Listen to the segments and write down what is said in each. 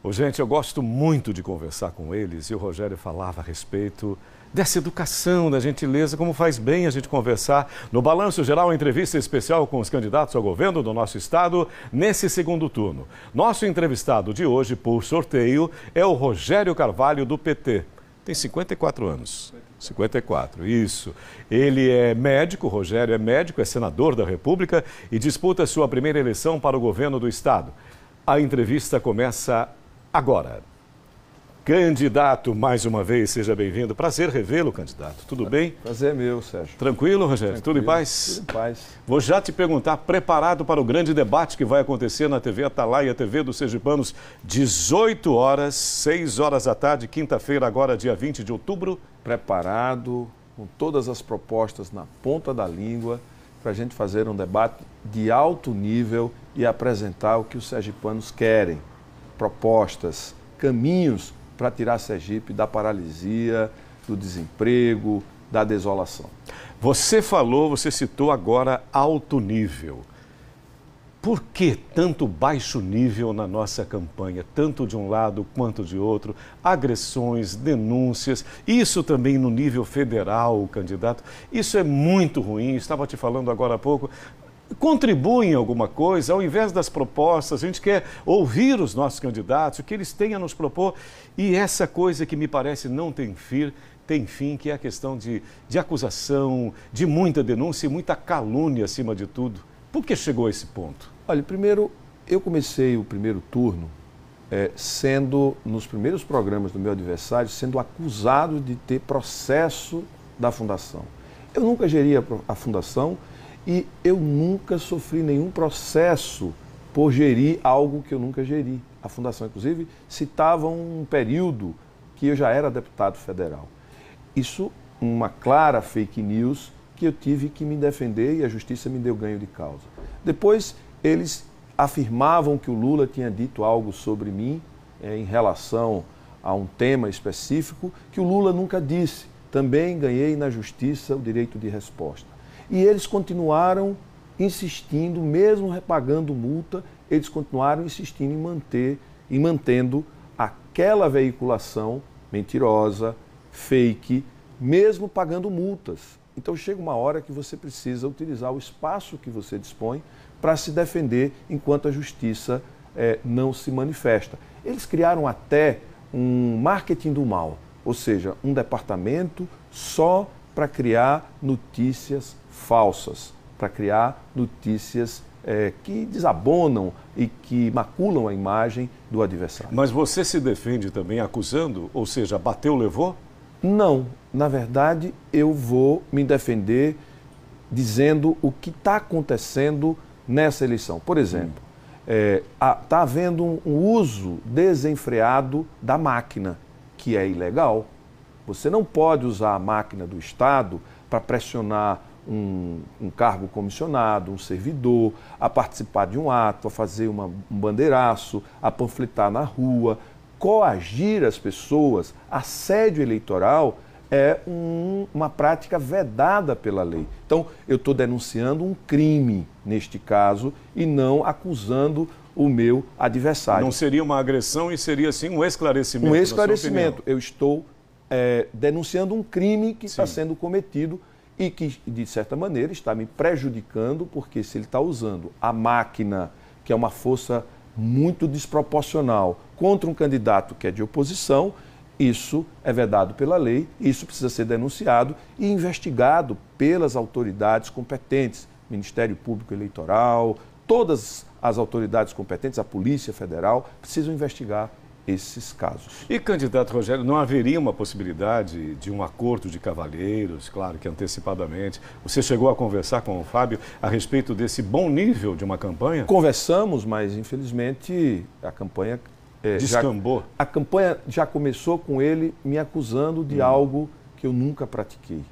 Ô, gente, eu gosto muito de conversar com eles e o Rogério falava a respeito dessa educação, da gentileza, como faz bem a gente conversar. No Balanço Geral, entrevista especial com os candidatos ao governo do nosso estado nesse segundo turno. Nosso entrevistado de hoje, por sorteio, é o Rogério Carvalho, do PT. Tem 54 anos. 54, isso. Ele é médico, Rogério é médico, é senador da República e disputa sua primeira eleição para o governo do estado. A entrevista começa agora. Candidato, mais uma vez, seja bem-vindo. Prazer revê-lo, candidato. Tudo bem? Prazer é meu, Sérgio. Tranquilo, Rogério? Tudo em paz? Tudo em paz. Vou já te perguntar, preparado para o grande debate que vai acontecer na TV Atalaia, TV dos Sergipanos, 18 horas, 6 horas da tarde, quinta-feira, agora, dia 20 de outubro. Preparado, com todas as propostas na ponta da língua, para a gente fazer um debate de alto nível e apresentar o que os sergipanos querem. Propostas, caminhos para tirar Sergipe da paralisia, do desemprego, da desolação. Você citou agora alto nível. Por que tanto baixo nível na nossa campanha, tanto de um lado quanto de outro? Agressões, denúncias, isso também no nível federal, candidato. Isso é muito ruim, estava te falando agora há pouco. Contribui em alguma coisa, ao invés das propostas, a gente quer ouvir os nossos candidatos, o que eles têm a nos propor. E essa coisa que me parece não tem fim, que é a questão de acusação, de muita denúncia e muita calúnia acima de tudo. Por que chegou a esse ponto? Olha, primeiro, eu comecei o primeiro turno sendo, nos primeiros programas do meu adversário, sendo acusado de ter processo da Fundação. Eu nunca geri a Fundação e eu nunca sofri nenhum processo por gerir algo que eu nunca geri. A Fundação, inclusive, citava um período que eu já era deputado federal. Isso, uma clara fake news que eu tive que me defender e a justiça me deu ganho de causa. Depois, eles afirmavam que o Lula tinha dito algo sobre mim em relação a um tema específico que o Lula nunca disse. Também ganhei na justiça o direito de resposta. E eles continuaram insistindo, mesmo repagando multa, eles continuaram insistindo em mantendo aquela veiculação mentirosa, fake, mesmo pagando multas. Então chega uma hora que você precisa utilizar o espaço que você dispõe para se defender enquanto a justiça não se manifesta. Eles criaram até um marketing do mal, ou seja, um departamento só para criar notícias falsas, para criar notícias que desabonam e que maculam a imagem do adversário. Mas você se defende também acusando, ou seja, bateu, levou? Não, na verdade eu vou me defender dizendo o que está acontecendo nessa eleição. Por exemplo, está havendo um uso desenfreado da máquina, que é ilegal. Você não pode usar a máquina do Estado para pressionar um cargo comissionado, um servidor, a participar de um ato, a fazer um bandeiraço, a panfletar na rua, coagir as pessoas. Assédio eleitoral é uma prática vedada pela lei. Então, eu estou denunciando um crime, neste caso, e não acusando o meu adversário. Não seria uma agressão e seria, sim, um esclarecimento? Um esclarecimento. Eu estou denunciando um crime que está sendo cometido e que, de certa maneira, está me prejudicando, porque se ele está usando a máquina, que é uma força muito desproporcional, contra um candidato que é de oposição, isso é vedado pela lei, isso precisa ser denunciado e investigado pelas autoridades competentes, Ministério Público Eleitoral, todas as autoridades competentes, a Polícia Federal, precisam investigar esses casos. E, candidato Rogério, não haveria uma possibilidade de um acordo de cavalheiros, claro que antecipadamente? Você chegou a conversar com o Fábio a respeito desse bom nível de uma campanha? Conversamos, mas infelizmente a campanha... descambou? A campanha já começou com ele me acusando de algo que eu nunca pratiquei.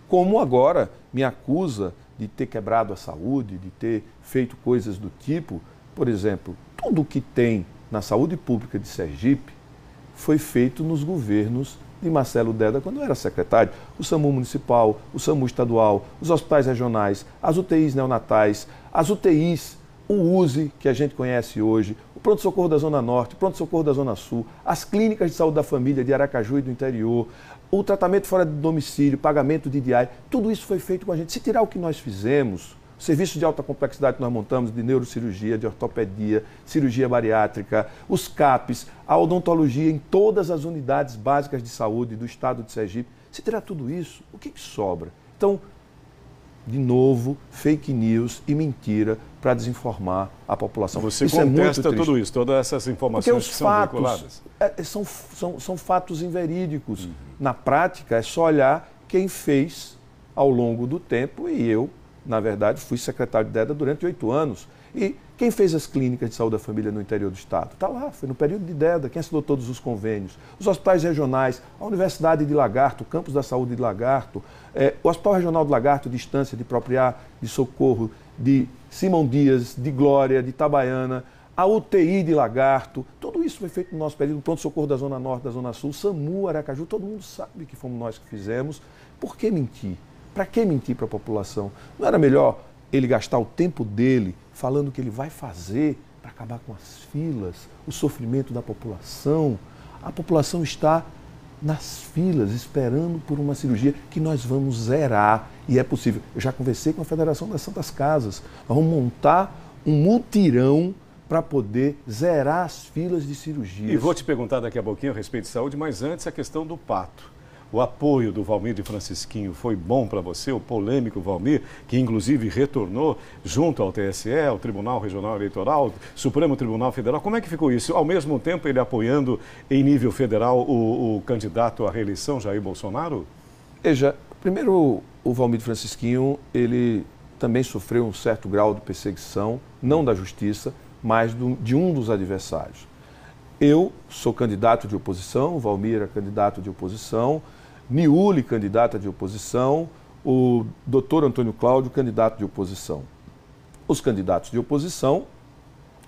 Como agora me acusa de ter quebrado a saúde, de ter feito coisas do tipo, por exemplo, tudo que tem na saúde pública de Sergipe foi feito nos governos de Marcelo Deda quando era secretário. O SAMU municipal, o SAMU estadual, os hospitais regionais, as UTIs neonatais, as UTIs, o USE, que a gente conhece hoje, o pronto-socorro da Zona Norte, pronto-socorro da Zona Sul, as clínicas de saúde da família de Aracaju e do interior, o tratamento fora de domicílio, pagamento de diária, tudo isso foi feito com a gente. Se tirar o que nós fizemos, o serviço de alta complexidade que nós montamos, de neurocirurgia, de ortopedia, cirurgia bariátrica, os CAPs, a odontologia em todas as unidades básicas de saúde do estado de Sergipe, se tirar tudo isso, o que sobra? Então, de novo, fake news e mentira para desinformar a população. Você isso contesta é muito tudo isso, todas essas informações porque os que são fatos veiculadas? são fatos inverídicos. Na prática, é só olhar quem fez ao longo do tempo, e eu, na verdade, fui secretário de DEDA durante 8 anos. E quem fez as clínicas de saúde da família no interior do estado? Está lá, foi no período de DEDA, quem assinou todos os convênios. Os hospitais regionais, a Universidade de Lagarto, o Campus da Saúde de Lagarto, o Hospital Regional de Lagarto, de Estância, de Propriá, de Socorro, de Simão Dias, de Glória, de Itabaiana, a UTI de Lagarto, tudo isso foi feito no nosso período, pronto-socorro da Zona Norte, da Zona Sul, SAMU, Aracaju, todo mundo sabe que fomos nós que fizemos. Por que mentir? Para que mentir para a população? Não era melhor ele gastar o tempo dele falando o que ele vai fazer para acabar com as filas, o sofrimento da população? A população está nas filas, esperando por uma cirurgia que nós vamos zerar, e é possível. Eu já conversei com a Federação das Santas Casas, nós vamos montar um mutirão para poder zerar as filas de cirurgias. E vou te perguntar daqui a pouquinho a respeito de saúde, mas antes a questão do pato. O apoio do Valmir de Francisquinho foi bom para você, o polêmico Valmir, que inclusive retornou junto ao TSE, ao Tribunal Regional Eleitoral, Supremo Tribunal Federal. Como é que ficou isso? Ao mesmo tempo ele apoiando em nível federal o candidato à reeleição, Jair Bolsonaro? Veja, primeiro o Valmir de Francisquinho, ele também sofreu um certo grau de perseguição, não da justiça, mas de um dos adversários. Eu sou candidato de oposição, o Valmir era candidato de oposição, Niuli, candidata de oposição, o doutor Antônio Cláudio, candidato de oposição. Os candidatos de oposição,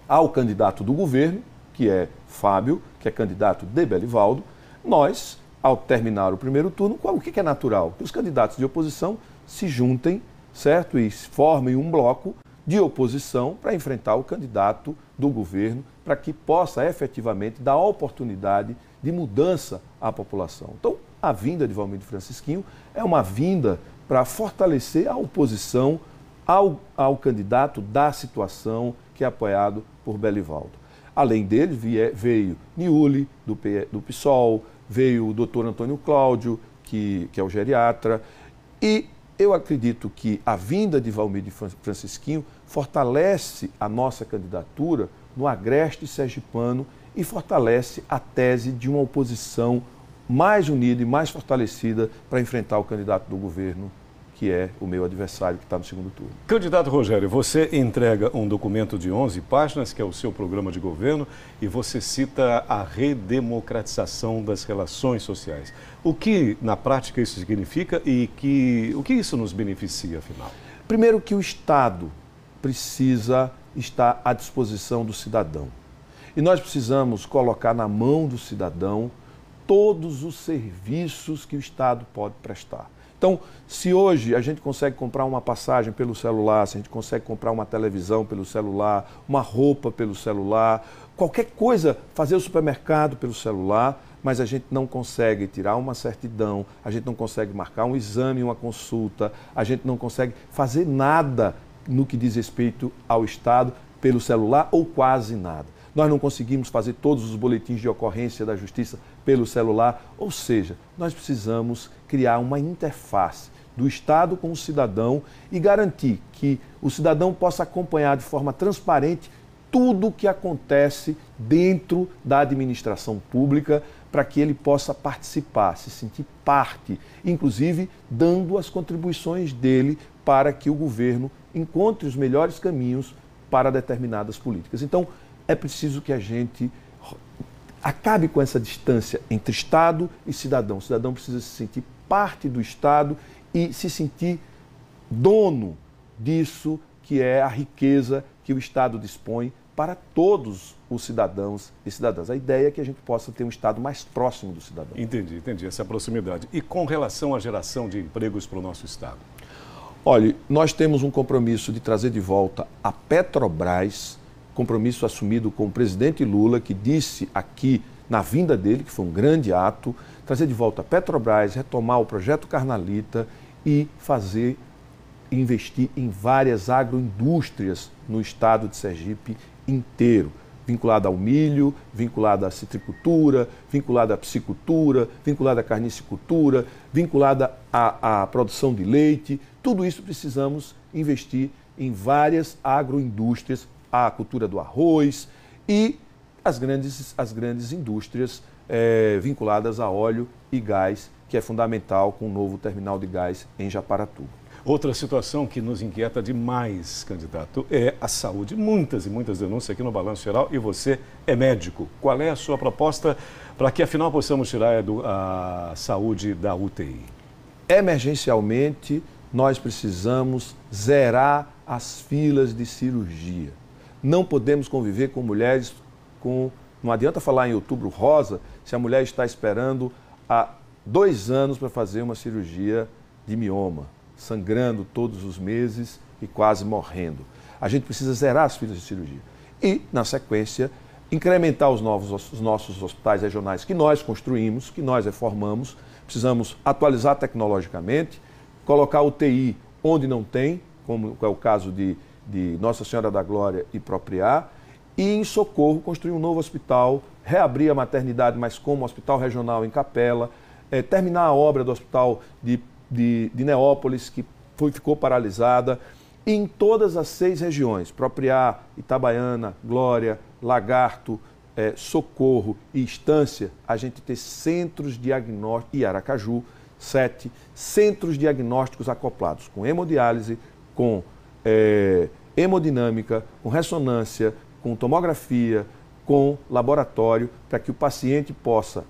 ao candidato do governo, que é Fábio, que é candidato de Belivaldo, nós, ao terminar o primeiro turno, o que é natural? Que os candidatos de oposição se juntem, certo? E formem um bloco de oposição para enfrentar o candidato do governo, para que possa efetivamente dar oportunidade de mudança à população. Então, a vinda de Valmir de Francisquinho é uma vinda para fortalecer a oposição ao candidato da situação que é apoiado por Belivaldo. Além dele, veio Niuli, do PSOL, veio o doutor Antônio Cláudio, que é o geriatra, e eu acredito que a vinda de Valmir de Francisquinho fortalece a nossa candidatura no agreste sergipano e fortalece a tese de uma oposição mais unida e mais fortalecida para enfrentar o candidato do governo, que é o meu adversário, que está no segundo turno. Candidato Rogério, você entrega um documento de 11 páginas, que é o seu programa de governo, e você cita a redemocratização das relações sociais. O que, na prática, isso significa e o que isso nos beneficia, afinal? Primeiro, que o Estado precisa estar à disposição do cidadão. E nós precisamos colocar na mão do cidadão todos os serviços que o Estado pode prestar. Então, se hoje a gente consegue comprar uma passagem pelo celular, se a gente consegue comprar uma televisão pelo celular, uma roupa pelo celular, qualquer coisa, fazer o supermercado pelo celular, mas a gente não consegue tirar uma certidão, a gente não consegue marcar um exame, uma consulta, a gente não consegue fazer nada no que diz respeito ao Estado pelo celular ou quase nada. Nós não conseguimos fazer todos os boletins de ocorrência da Justiça pelo celular, ou seja, nós precisamos criar uma interface do Estado com o cidadão e garantir que o cidadão possa acompanhar de forma transparente tudo o que acontece dentro da administração pública para que ele possa participar, se sentir parte, inclusive dando as contribuições dele para que o governo encontre os melhores caminhos para determinadas políticas. Então, é preciso que a gente acabe com essa distância entre Estado e cidadão. O cidadão precisa se sentir parte do Estado e se sentir dono disso que é a riqueza que o Estado dispõe para todos os cidadãos e cidadãs. A ideia é que a gente possa ter um Estado mais próximo do cidadão. Entendi, essa proximidade. E com relação à geração de empregos para o nosso Estado? Olha, nós temos um compromisso de trazer de volta a Petrobras compromisso assumido com o presidente Lula, que disse aqui na vinda dele, que foi um grande ato, trazer de volta a Petrobras, retomar o projeto Carnalita e investir em várias agroindústrias no estado de Sergipe inteiro, vinculada ao milho, vinculada à citricultura, vinculada à piscicultura, vinculada à carnicicultura, vinculada à produção de leite. Tudo isso precisamos investir em várias agroindústrias, a cultura do arroz e as grandes indústrias vinculadas a óleo e gás, que é fundamental com o novo terminal de gás em Japaratuba. Outra situação que nos inquieta demais, candidato, é a saúde. Muitas e muitas denúncias aqui no Balanço Geral e você é médico. Qual é a sua proposta para que, afinal, possamos tirar a saúde da UTI? Emergencialmente, nós precisamos zerar as filas de cirurgia. Não podemos conviver com mulheres com... Não adianta falar em Outubro Rosa se a mulher está esperando há 2 anos para fazer uma cirurgia de mioma, sangrando todos os meses e quase morrendo. A gente precisa zerar as filas de cirurgia. E, na sequência, incrementar os nossos hospitais regionais que nós construímos, que nós reformamos. Precisamos atualizar tecnologicamente, colocar UTI onde não tem, como é o caso de Nossa Senhora da Glória e Propriar, e em Socorro construir um novo hospital, reabrir a maternidade, mas como hospital regional em Capela, terminar a obra do hospital de Neópolis, que ficou paralisada, e em todas as 6 regiões, Propriar, Itabaiana, Glória, Lagarto, Socorro e Estância, a gente ter centros diagnósticos, e Aracaju, 7 centros diagnósticos acoplados, com hemodiálise, com hemodinâmica, com ressonância, com tomografia, com laboratório, para que o paciente possa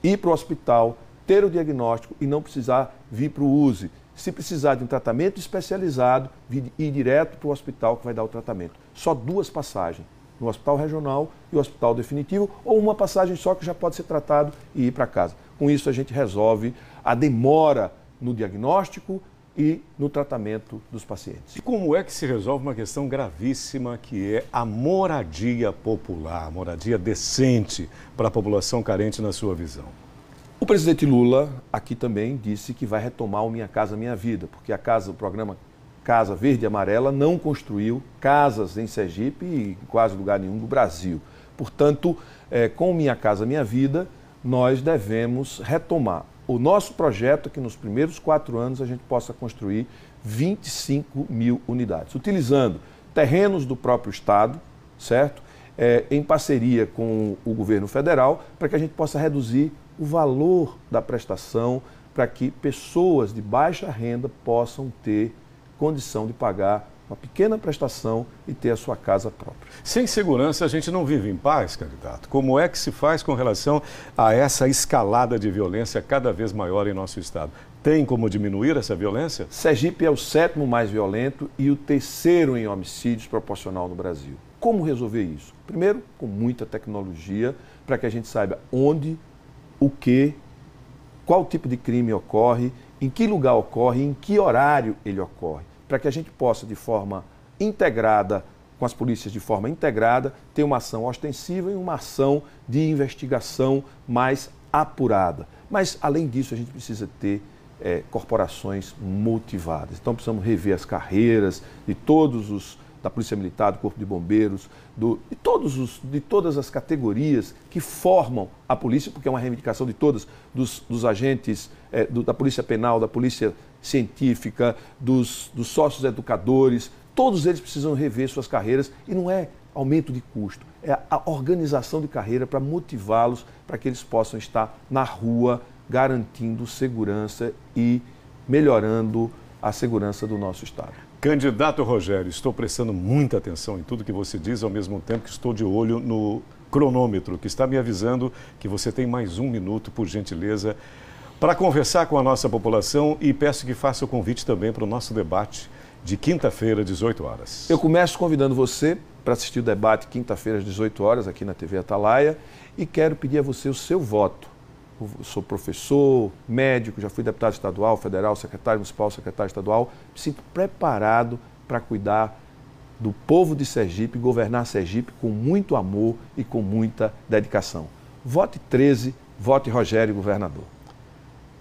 ir para o hospital, ter o diagnóstico e não precisar vir para o USE. Se precisar de um tratamento especializado, ir direto para o hospital que vai dar o tratamento. Só 2 passagens, no hospital regional e o hospital definitivo, ou uma passagem só que já pode ser tratado e ir para casa. Com isso a gente resolve a demora no diagnóstico e no tratamento dos pacientes. E como é que se resolve uma questão gravíssima que é a moradia popular, a moradia decente para a população carente na sua visão? O presidente Lula aqui também disse que vai retomar o Minha Casa Minha Vida, porque o programa Casa Verde e Amarela não construiu casas em Sergipe e em quase lugar nenhum do Brasil. Portanto, com o Minha Casa Minha Vida, nós devemos retomar o nosso projeto é que nos primeiros 4 anos a gente possa construir 25 mil unidades, utilizando terrenos do próprio Estado, certo? Em parceria com o governo federal, para que a gente possa reduzir o valor da prestação, para que pessoas de baixa renda possam ter condição de pagar uma pequena prestação e ter a sua casa própria. Sem segurança a gente não vive em paz, candidato. Como é que se faz com relação a essa escalada de violência cada vez maior em nosso estado? Tem como diminuir essa violência? Sergipe é o 7º mais violento e o 3º em homicídios proporcional no Brasil. Como resolver isso? Primeiro, com muita tecnologia, para que a gente saiba onde, o que, qual tipo de crime ocorre, em que lugar ocorre, em que horário ele ocorre, para que a gente possa, de forma integrada, com as polícias de forma integrada, ter uma ação ostensiva e uma ação de investigação mais apurada. Mas, além disso, a gente precisa ter corporações motivadas. Então, precisamos rever as carreiras de todos da Polícia Militar, do Corpo de Bombeiros, de todas as categorias que formam a polícia, porque é uma reivindicação de todos, dos agentes da Polícia Penal, da Polícia Científica, dos sócios educadores. Todos eles precisam rever suas carreiras e não é aumento de custo, é a organização de carreira para motivá-los para que eles possam estar na rua garantindo segurança e melhorando a segurança do nosso estado. Candidato Rogério, estou prestando muita atenção em tudo que você diz, ao mesmo tempo que estou de olho no cronômetro, que está me avisando que você tem mais 1 minuto, por gentileza, para conversar com a nossa população, e peço que faça o convite também para o nosso debate de quinta-feira, 18 horas. Eu começo convidando você para assistir o debate quinta-feira, às 18 horas, aqui na TV Atalaia, e quero pedir a você o seu voto. Eu sou professor, médico, já fui deputado estadual, federal, secretário municipal, secretário estadual. Me sinto preparado para cuidar do povo de Sergipe governar Sergipe com muito amor e com muita dedicação. Vote 13, vote Rogério governador.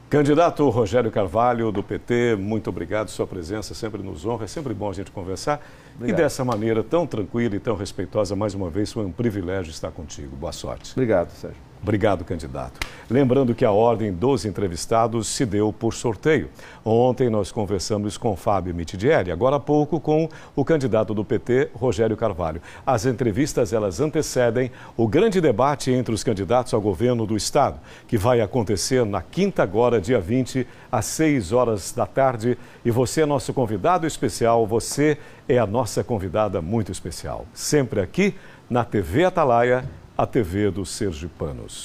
Candidato Rogério Carvalho, do PT, muito obrigado. Sua presença sempre nos honra. É sempre bom a gente conversar. Obrigado. E dessa maneira tão tranquila e tão respeitosa, mais uma vez, foi um privilégio estar contigo. Boa sorte. Obrigado, Sérgio. Obrigado, candidato. Lembrando que a ordem dos entrevistados se deu por sorteio. Ontem nós conversamos com Fábio Mitidieri, agora há pouco com o candidato do PT, Rogério Carvalho. As entrevistas, elas antecedem o grande debate entre os candidatos ao governo do Estado, que vai acontecer na quinta agora, dia 20, às 6 horas da tarde. E você é nosso convidado especial, você é a nossa convidada muito especial. Sempre aqui na TV Atalaia, a TV dos sergipanos.